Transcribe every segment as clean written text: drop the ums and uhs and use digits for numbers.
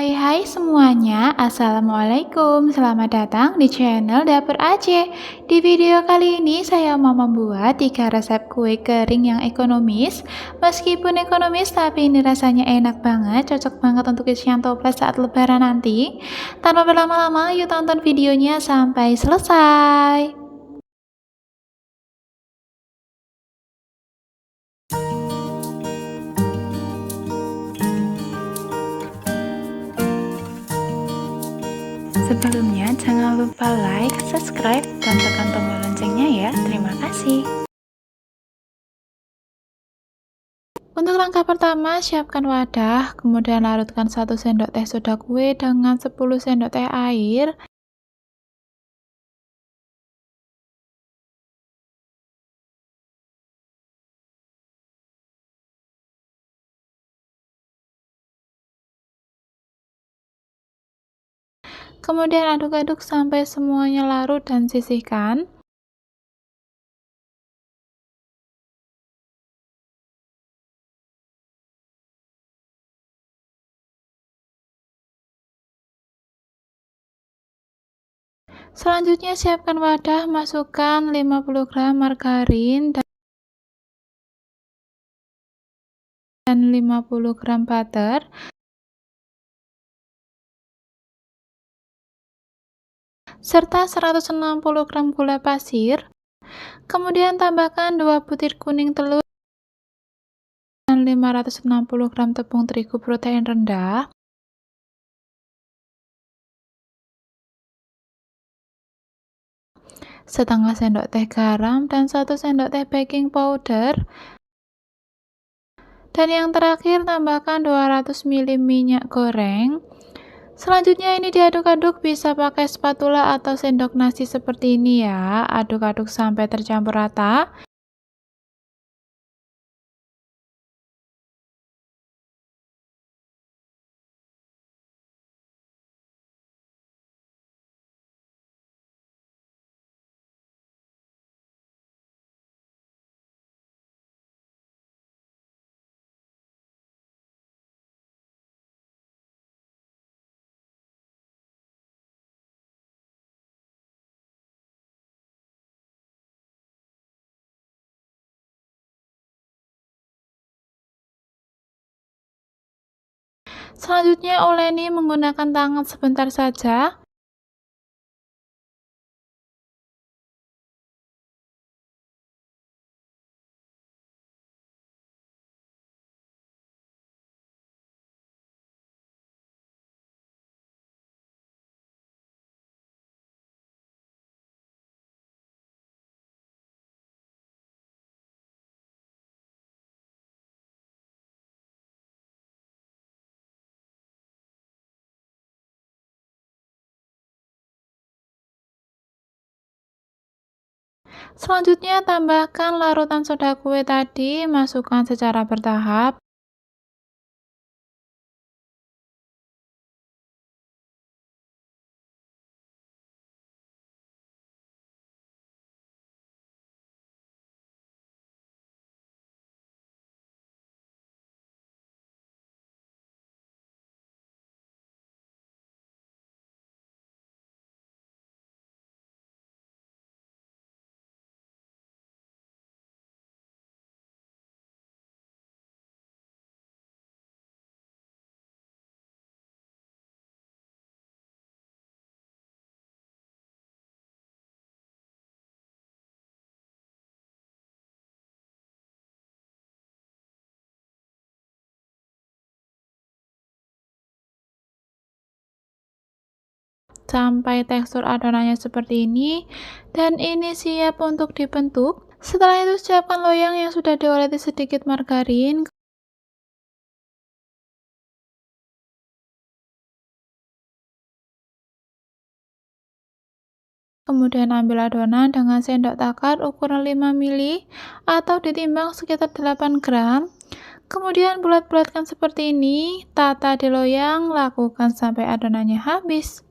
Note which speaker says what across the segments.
Speaker 1: Hai semuanya, Assalamualaikum. Selamat datang di channel Dapur Aceh. Di video kali ini saya mau membuat 3 resep kue kering yang ekonomis. Meskipun ekonomis, tapi ini rasanya enak banget, cocok banget untuk isian toples saat lebaran nanti. Tanpa berlama-lama, yuk tonton videonya sampai selesai. Sebelumnya, jangan lupa like, subscribe, dan tekan tombol loncengnya ya. Terima kasih. Untuk langkah pertama, siapkan wadah, kemudian larutkan 1 sendok teh soda kue dengan 10 sendok teh air. Kemudian aduk-aduk sampai semuanya larut dan sisihkan. Selanjutnya siapkan wadah, masukkan 50 gram margarin dan 50 gram butter, serta 160 gram gula pasir. Kemudian tambahkan 2 butir kuning telur dan 560 gram tepung terigu protein rendah. Setengah sendok teh garam dan 1 sendok teh baking powder. Dan yang terakhir tambahkan 200 ml minyak goreng. Selanjutnya ini diaduk-aduk, bisa pakai spatula atau sendok nasi seperti ini ya. Aduk-aduk sampai tercampur rata. Selanjutnya uleni menggunakan tangan sebentar saja. Selanjutnya tambahkan larutan soda kue tadi, masukkan secara bertahap. Sampai tekstur adonannya seperti ini, dan ini siap untuk dibentuk. Setelah itu siapkan loyang yang sudah diolesi sedikit margarin. Kemudian ambil adonan dengan sendok takar ukuran 5 mili atau ditimbang sekitar 8 gram. Kemudian bulat-bulatkan seperti ini, tata di loyang, lakukan sampai adonannya habis.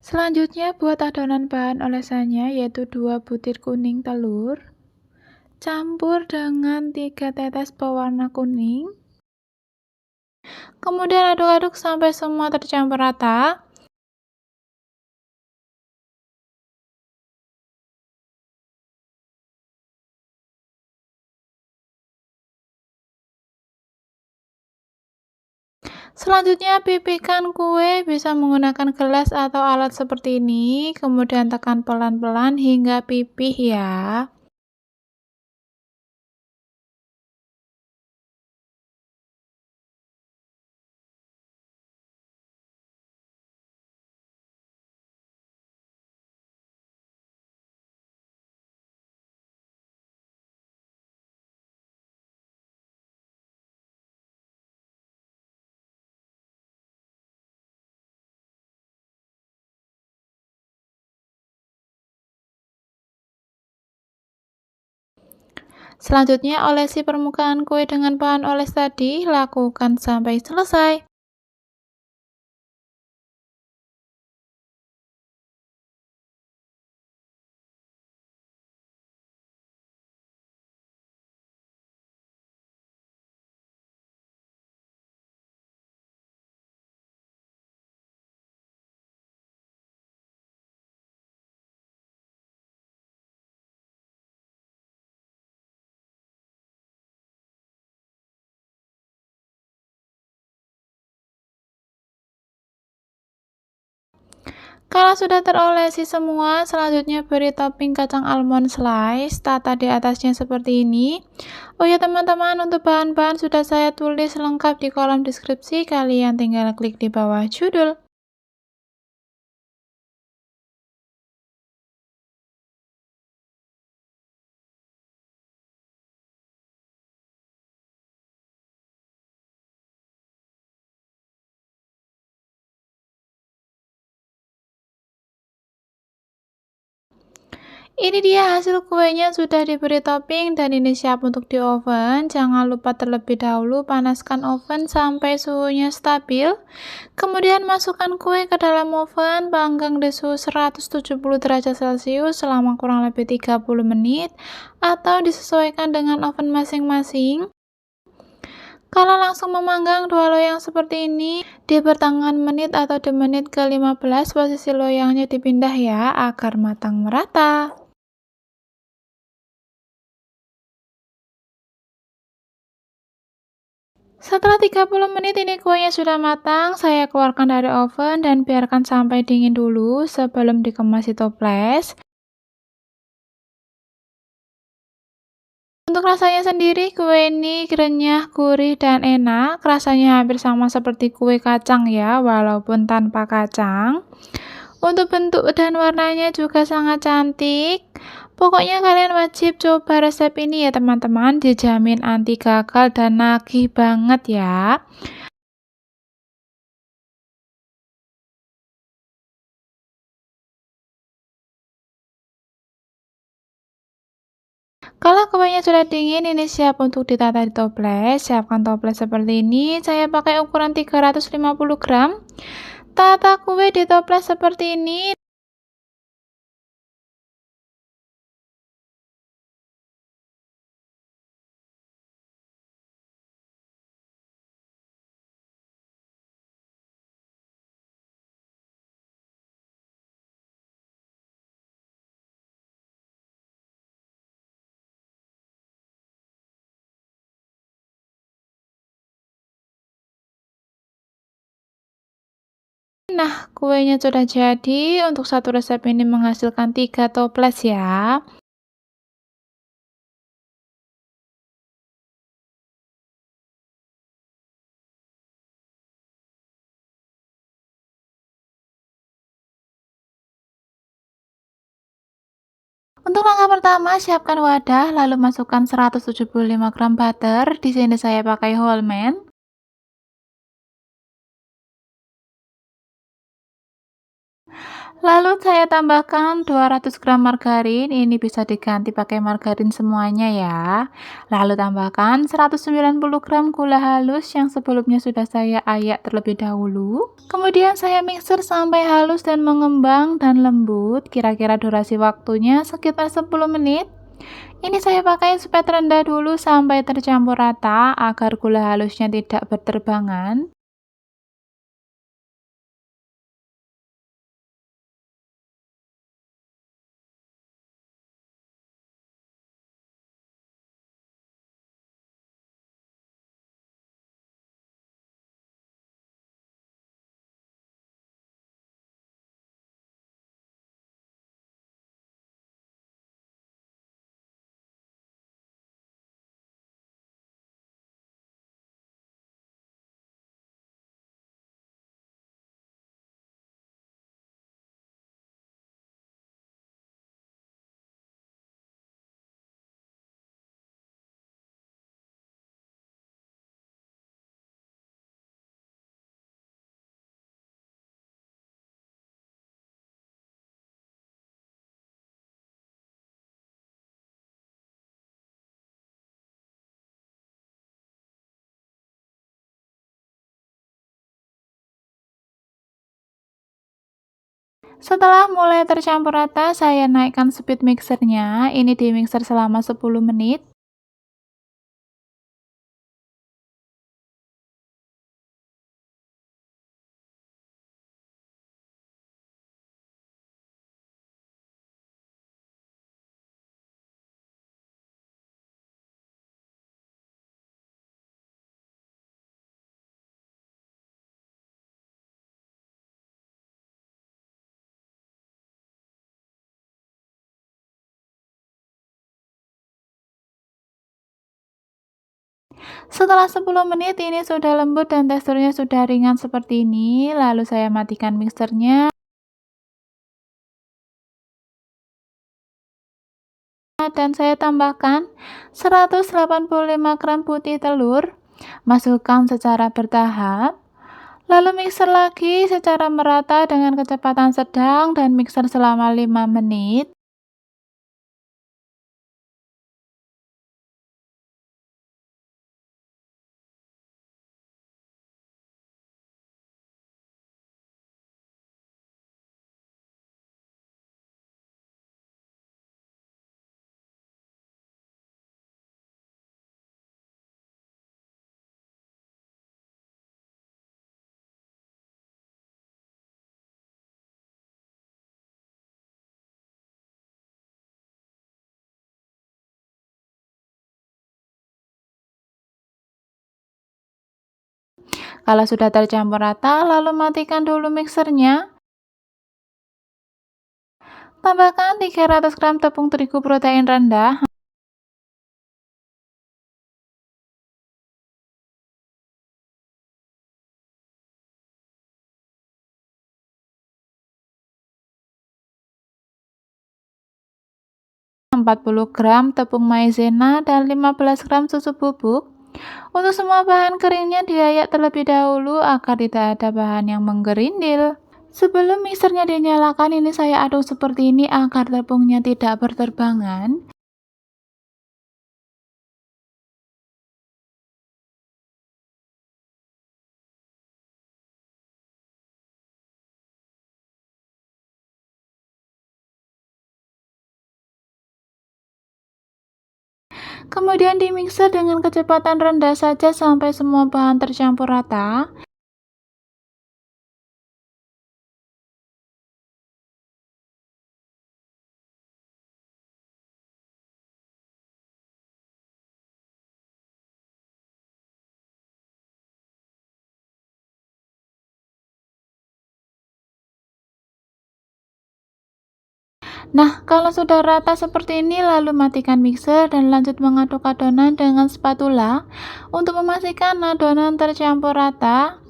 Speaker 1: Selanjutnya buat adonan bahan olesannya yaitu 2 butir kuning telur, campur dengan 3 tetes pewarna kuning, kemudian aduk-aduk sampai semua tercampur rata. Selanjutnya pipihkan kue bisa menggunakan gelas atau alat seperti ini, kemudian tekan pelan-pelan hingga pipih ya. Selanjutnya olesi permukaan kue dengan bahan oles tadi, lakukan sampai selesai. Kalau sudah terolesi semua, selanjutnya beri topping kacang almond slice, tata di atasnya seperti ini. Oh ya teman-teman, untuk bahan-bahan sudah saya tulis lengkap di kolom deskripsi, kalian tinggal klik di bawah judul. Ini dia hasil kuenya sudah diberi topping dan ini siap untuk di oven. Jangan lupa terlebih dahulu panaskan oven sampai suhunya stabil. Kemudian masukkan kue ke dalam oven, panggang di suhu 170 derajat Celcius selama kurang lebih 30 menit atau disesuaikan dengan oven masing-masing. Kalau langsung memanggang dua loyang seperti ini, di pertengahan menit atau di menit ke-15 posisi loyangnya dipindah ya agar matang merata. Setelah 30 menit ini kuenya sudah matang, saya keluarkan dari oven dan biarkan sampai dingin dulu sebelum dikemas di toples. Untuk rasanya sendiri, kue ini renyah, gurih, dan enak. Rasanya hampir sama seperti kue kacang ya, walaupun tanpa kacang. Untuk bentuk dan warnanya juga sangat cantik. Pokoknya kalian wajib coba resep ini ya teman-teman, dijamin anti gagal dan nagih banget ya. Kalau kuenya sudah dingin, ini siap untuk ditata di toples. Siapkan toples seperti ini. Saya pakai ukuran 350 gram. Tata kue di toples seperti ini. Nah, kuenya sudah jadi. Untuk satu resep ini menghasilkan 3 toples ya. Untuk langkah pertama, siapkan wadah, lalu masukkan 175 gram butter. Di sini saya pakai Whole-Man. Lalu saya tambahkan 200 gram margarin, ini bisa diganti pakai margarin semuanya ya. Lalu tambahkan 190 gram gula halus yang sebelumnya sudah saya ayak terlebih dahulu. Kemudian saya mixer sampai halus dan mengembang dan lembut, kira-kira durasi waktunya sekitar 10 menit. Ini saya pakai supaya terendah dulu sampai tercampur rata agar gula halusnya tidak berterbangan. Setelah mulai tercampur rata, saya naikkan speed mixernya. Ini di mixer selama 10 menit. Setelah 10 menit ini sudah lembut dan teksturnya sudah ringan seperti ini. Lalu saya matikan mixernya dan saya tambahkan 185 gram putih telur. Masukkan secara bertahap. Lalu mixer lagi secara merata dengan kecepatan sedang dan mixer selama 5 menit. Kalau sudah tercampur rata, lalu matikan dulu mixernya. Tambahkan 300 gram tepung terigu protein rendah, 40 gram tepung maizena, dan 15 gram susu bubuk. Untuk semua bahan keringnya diayak terlebih dahulu agar tidak ada bahan yang menggerindil. Sebelum mixernya dinyalakan, ini saya aduk seperti ini agar tepungnya tidak berterbangan. Kemudian dimixer dengan kecepatan rendah saja sampai semua bahan tercampur rata. Nah, kalau sudah rata seperti ini, lalu matikan mixer dan lanjut mengaduk adonan dengan spatula untuk memastikan adonan tercampur rata.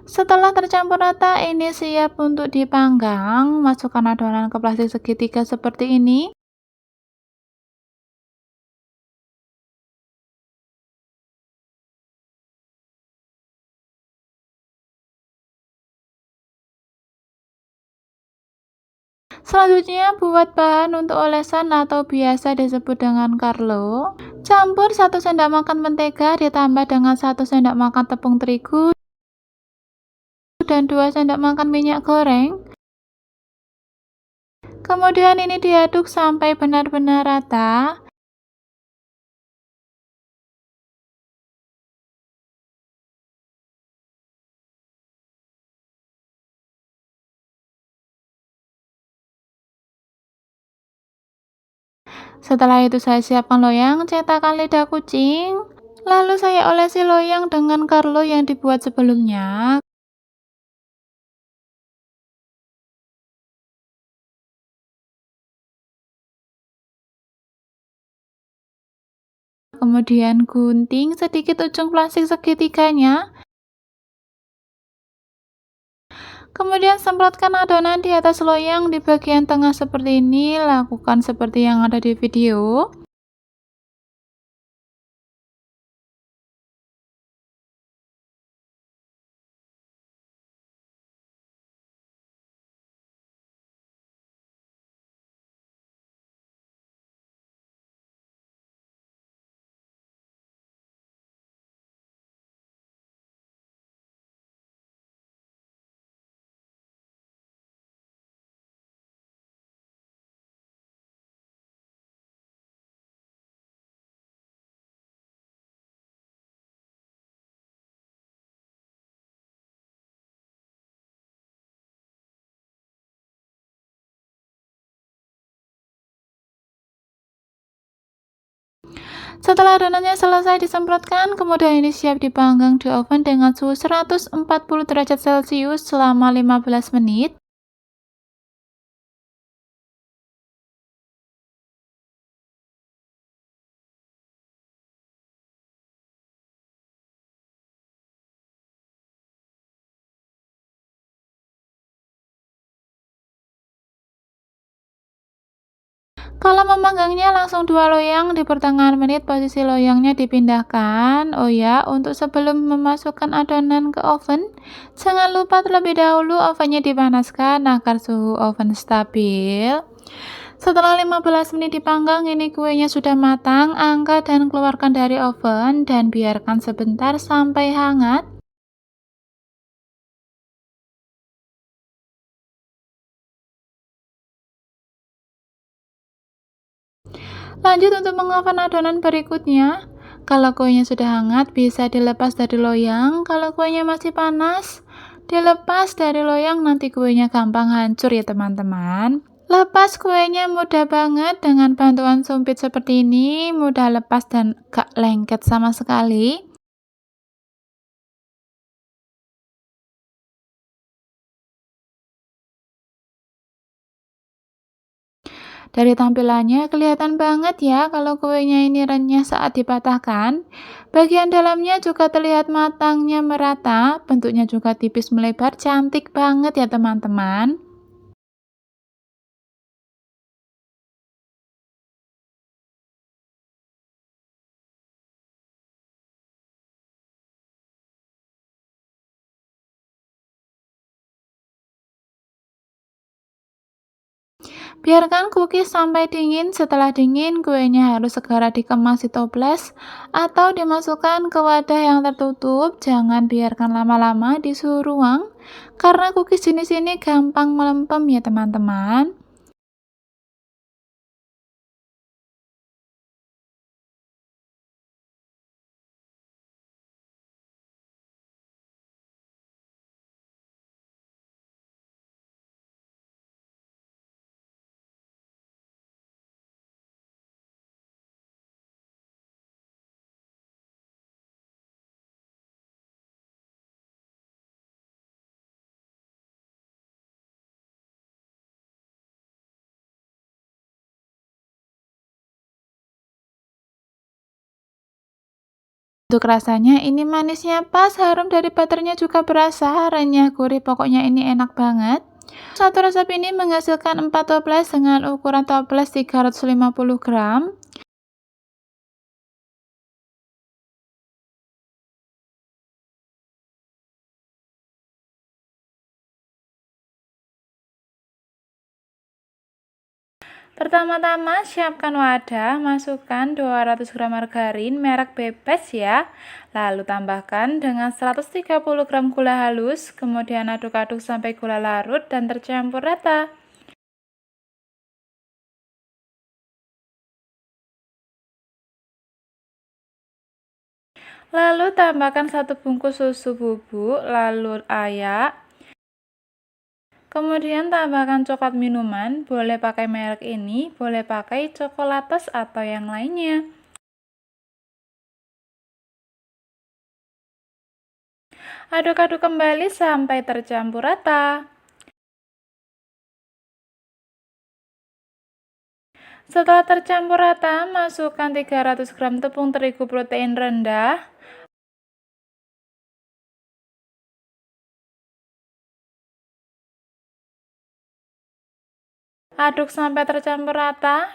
Speaker 1: Setelah tercampur rata, ini siap untuk dipanggang. Masukkan adonan ke plastik segitiga seperti ini. Selanjutnya, buat bahan untuk olesan atau biasa disebut dengan carlo. Campur 1 sendok makan mentega ditambah dengan 1 sendok makan tepung terigu dan 2 sendok makan minyak goreng. Kemudian ini diaduk sampai benar-benar rata. Setelah itu saya siapkan loyang cetakan lidah kucing. Lalu saya olesi loyang dengan carlo yang dibuat sebelumnya. Kemudian gunting sedikit ujung plastik segitiganya. Kemudian semprotkan adonan di atas loyang di bagian tengah seperti ini. Lakukan seperti yang ada di video. Setelah adonannya selesai disemprotkan, kemudian ini siap dipanggang di oven dengan suhu 140 derajat Celcius selama 15 menit. Kalau memanggangnya langsung 2 loyang di pertengahan menit, posisi loyangnya dipindahkan. Oh ya, untuk sebelum memasukkan adonan ke oven, jangan lupa terlebih dahulu ovennya dipanaskan agar suhu oven stabil. Setelah 15 menit dipanggang, ini kuenya sudah matang. Angkat dan keluarkan dari oven dan biarkan sebentar sampai hangat. Lanjut untuk mengoven adonan berikutnya. Kalau kuenya sudah hangat, bisa dilepas dari loyang. Kalau kuenya masih panas, dilepas dari loyang, nanti kuenya gampang hancur ya teman-teman. Lepas kuenya mudah banget dengan bantuan sumpit seperti ini, mudah lepas dan gak lengket sama sekali. Dari tampilannya kelihatan banget ya kalau kuenya ini renyah saat dipatahkan. Bagian dalamnya juga terlihat matangnya merata, bentuknya juga tipis melebar, cantik banget ya teman-teman. Biarkan cookies sampai dingin. Setelah dingin, kuenya harus segera dikemas di toples atau dimasukkan ke wadah yang tertutup. Jangan biarkan lama-lama di suhu ruang, karena cookies jenis ini gampang melempem ya teman-teman. Untuk rasanya ini manisnya pas, harum dari butternya juga berasa, renyah gurih, pokoknya ini enak banget. Satu resep ini menghasilkan 4 toples dengan ukuran toples 350 gram. Pertama-tama siapkan wadah, masukkan 200 gram margarin merek Bebas ya. Lalu tambahkan dengan 130 gram gula halus, kemudian aduk-aduk sampai gula larut dan tercampur rata. Lalu tambahkan 1 bungkus susu bubuk, lalu ayak. Kemudian tambahkan coklat minuman, boleh pakai merek ini, boleh pakai Coklatos atau yang lainnya. Aduk-aduk kembali sampai tercampur rata. Setelah tercampur rata, masukkan 300 gram tepung terigu protein rendah. Aduk sampai tercampur rata.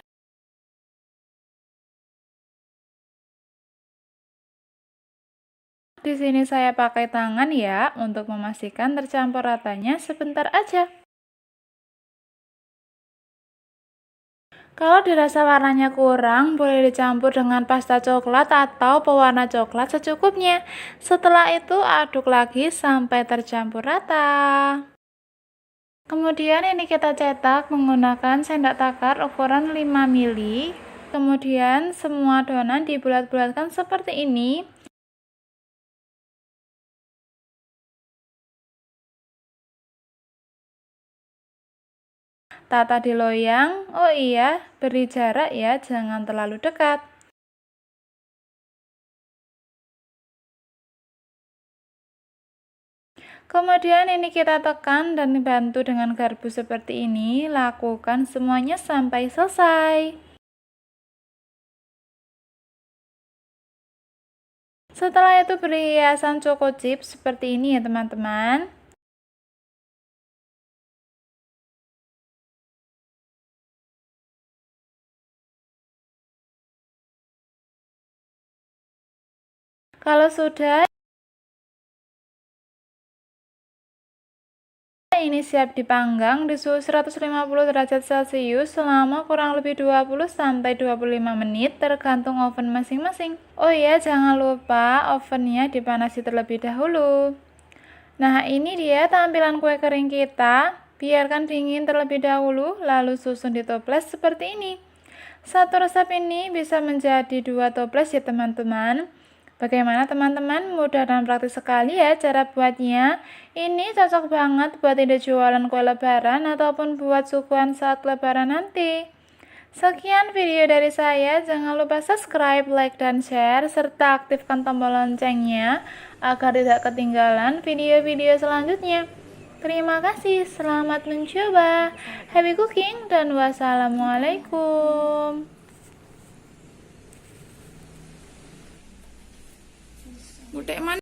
Speaker 1: Di sini saya pakai tangan ya, untuk memastikan tercampur ratanya sebentar aja. Kalau dirasa warnanya kurang, boleh dicampur dengan pasta coklat atau pewarna coklat secukupnya. Setelah itu aduk lagi sampai tercampur rata. Kemudian ini kita cetak menggunakan sendok takar ukuran 5 mili. Kemudian semua adonan dibulat-bulatkan seperti ini. Tata di loyang. Oh iya, beri jarak ya, jangan terlalu dekat. Kemudian ini kita tekan dan bantu dengan garpu seperti ini. Lakukan semuanya sampai selesai. Setelah itu beri hiasan choco chip seperti ini ya teman-teman. Kalau sudah, ini siap dipanggang di suhu 150 derajat Celcius selama kurang lebih 20-25 menit tergantung oven masing-masing. Oh iya, jangan lupa ovennya dipanasi terlebih dahulu. Nah, ini dia tampilan kue kering kita. Biarkan dingin terlebih dahulu, lalu susun di toples seperti ini. Satu resep ini bisa menjadi 2 toples ya teman-teman. Bagaimana teman-teman? Mudah dan praktis sekali ya cara buatnya. Ini cocok banget buat ide jualan kue lebaran ataupun buat suguhan saat lebaran nanti. Sekian video dari saya, jangan lupa subscribe, like, dan share, serta aktifkan tombol loncengnya agar tidak ketinggalan video-video selanjutnya. Terima kasih, selamat mencoba, happy cooking, dan wassalamualaikum. Budek mana?